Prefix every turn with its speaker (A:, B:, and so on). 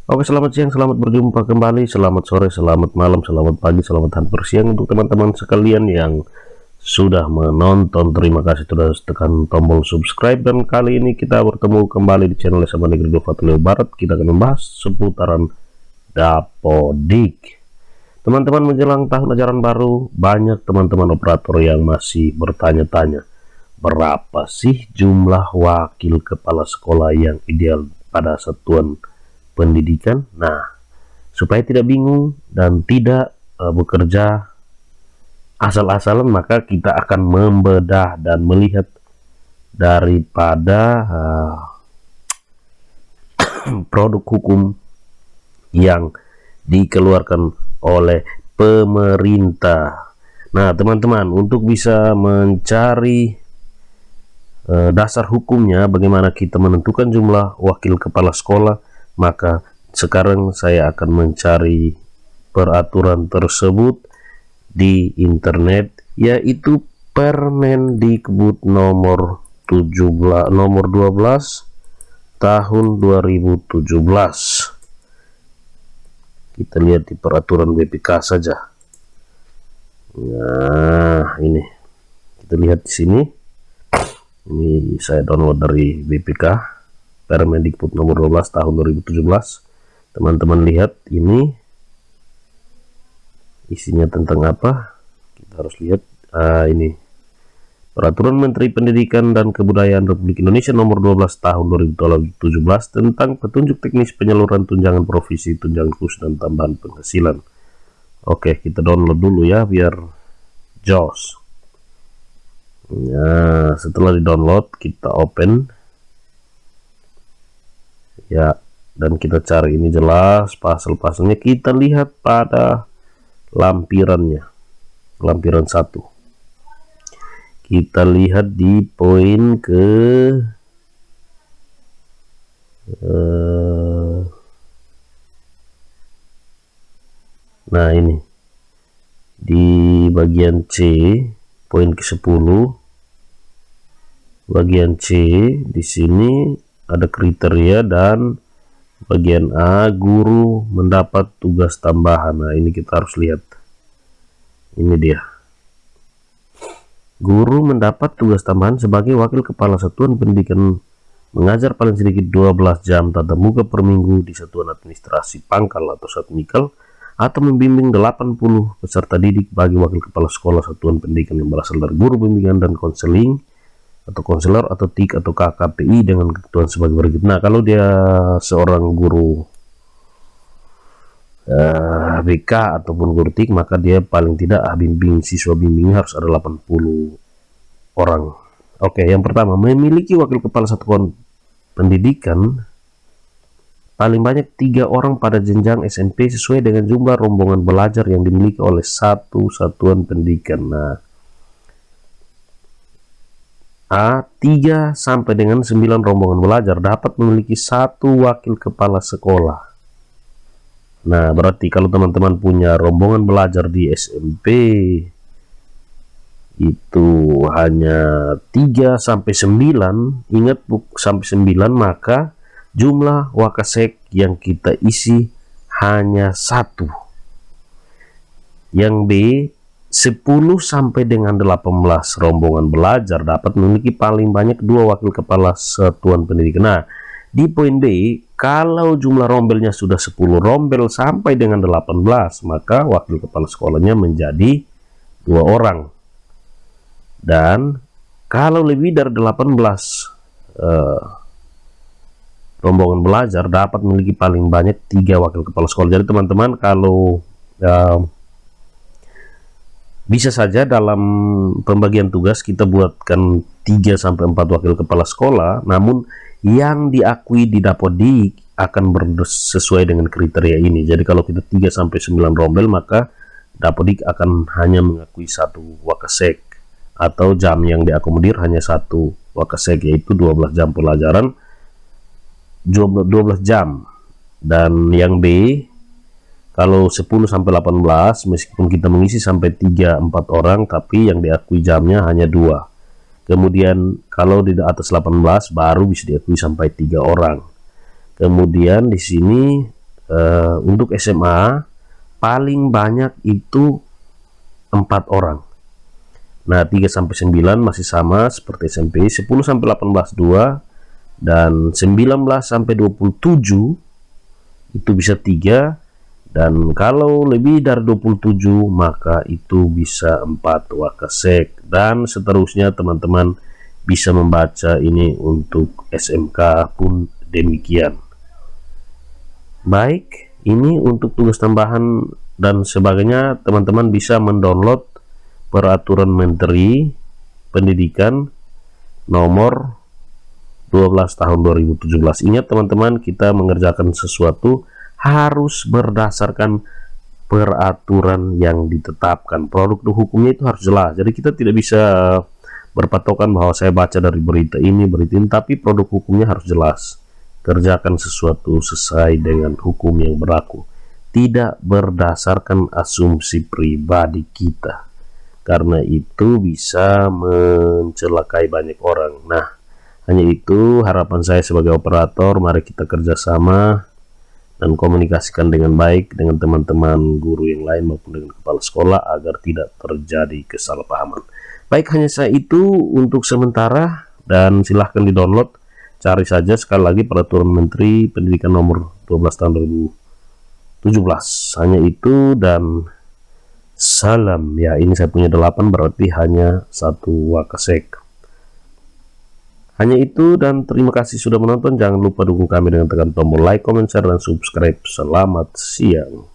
A: Oke, selamat siang, selamat berjumpa kembali, selamat sore, selamat malam, selamat pagi, selamat hampir siang untuk teman-teman sekalian yang sudah menonton. Terima kasih sudah tekan tombol subscribe, dan kali ini kita bertemu kembali di channel SMA Negeri 2 Fatuleo Barat. Kita akan membahas seputaran Dapodik. Teman-teman, menjelang tahun ajaran baru, banyak teman-teman operator yang masih bertanya-tanya, berapa sih jumlah wakil kepala sekolah yang ideal pada satuan pendidikan? Nah, supaya tidak bingung dan tidak bekerja asal-asalan, maka kita akan membedah dan melihat daripada produk hukum yang dikeluarkan oleh pemerintah. Nah, teman-teman, untuk bisa mencari dasar hukumnya, bagaimana kita menentukan jumlah wakil kepala sekolah, maka sekarang saya akan mencari peraturan tersebut di internet, yaitu Permendikbud nomor 12 tahun 2017. Kita lihat di peraturan BPK saja. Nah, ini kita lihat di sini. Ini saya download dari BPK, Permendikbud nomor 12 tahun 2017. Teman-teman lihat ini isinya tentang apa? Kita harus lihat. Ini Peraturan Menteri Pendidikan dan Kebudayaan Republik Indonesia nomor 12 tahun 2017 tentang petunjuk teknis penyaluran tunjangan provisi, tunjangan khusus, dan tambahan penghasilan. Oke, kita download dulu ya biar jos. Nah, setelah di-download kita open ya, dan kita cari ini jelas pasal-pasalnya. Kita lihat pada lampirannya, lampiran 1. Kita lihat di poin ke nah, ini di bagian C, poin ke-10, bagian C. Di sini ada kriteria, dan bagian A, guru mendapat tugas tambahan. Nah, ini kita harus lihat. Ini dia. Guru mendapat tugas tambahan sebagai wakil kepala satuan pendidikan mengajar paling sedikit 12 jam tatap muka per minggu di satuan administrasi pangkal atau satmikal, atau membimbing 80 peserta didik bagi wakil kepala sekolah satuan pendidikan yang berasal dari guru bimbingan dan konseling atau konselor atau TIK atau KKPI dengan ketentuan sebagai berikut. Nah, kalau dia seorang guru BK ataupun guru TIK, maka dia paling tidak bimbing siswa bimbingnya harus ada 80 orang. Oke, yang pertama, memiliki wakil kepala satuan pendidikan paling banyak 3 orang pada jenjang SMP sesuai dengan jumlah rombongan belajar yang dimiliki oleh satu satuan pendidikan. Nah, A, 3 sampai dengan 9 rombongan belajar dapat memiliki 1 wakil kepala sekolah. Nah, berarti kalau teman-teman punya rombongan belajar di SMP itu hanya 3 sampai 9, ingat sampai 9, maka jumlah wakasek yang kita isi hanya 1. Yang B, 10 sampai dengan 18 rombongan belajar dapat memiliki paling banyak 2 wakil kepala satuan pendidikan. Nah, di poin B, kalau jumlah rombelnya sudah 10 rombel sampai dengan 18, maka wakil kepala sekolahnya menjadi 2 orang. Dan kalau lebih dari 18 rombongan belajar dapat memiliki paling banyak 3 wakil kepala sekolah. Jadi teman-teman, kalau bisa saja dalam pembagian tugas kita buatkan 3 sampai 4 wakil kepala sekolah, namun yang diakui di Dapodik akan sesuai dengan kriteria ini. Jadi kalau kita 3 sampai 9 rombel, maka Dapodik akan hanya mengakui 1 wakasek, atau jam yang diakomodir hanya 1 wakasek, yaitu 12 jam pelajaran, 12 jam. Dan yang B, kalau 10 sampai 18, meskipun kita mengisi sampai 3-4 orang, tapi yang diakui jamnya hanya 2. Kemudian kalau di atas 18 baru bisa diakui sampai 3 orang. Kemudian di sini untuk SMA paling banyak itu 4 orang. Nah, 3 sampai 9 masih sama seperti SMP, 10 sampai 18 2, dan 19 sampai 27 itu bisa 3, dan kalau lebih dari 27 maka itu bisa 4 wakasek, dan seterusnya. Teman-teman bisa membaca ini untuk SMK pun demikian. Baik, ini untuk tugas tambahan dan sebagainya. Teman-teman bisa mendownload Peraturan Menteri Pendidikan nomor 12 tahun 2017. Ingat teman-teman, kita mengerjakan sesuatu harus berdasarkan peraturan yang ditetapkan. Produk hukumnya itu harus jelas. Jadi kita tidak bisa berpatokan bahwa saya baca dari berita ini, tapi produk hukumnya harus jelas. Kerjakan sesuatu sesuai dengan hukum yang berlaku, tidak berdasarkan asumsi pribadi kita, karena itu bisa mencelakai banyak orang. Nah, hanya itu harapan saya sebagai operator. Mari kita kerjasama dan komunikasikan dengan baik dengan teman-teman guru yang lain maupun dengan kepala sekolah agar tidak terjadi kesalahpahaman. Baik, hanya saya itu untuk sementara, dan silahkan di-download. Cari saja sekali lagi Peraturan Menteri Pendidikan nomor 12 tahun 2017. Hanya itu, dan salam. Ya, ini saya punya 8, berarti hanya 1 wakasek. Hanya itu, dan terima kasih sudah menonton. Jangan lupa dukung kami dengan tekan tombol like, comment, share, dan subscribe. Selamat siang.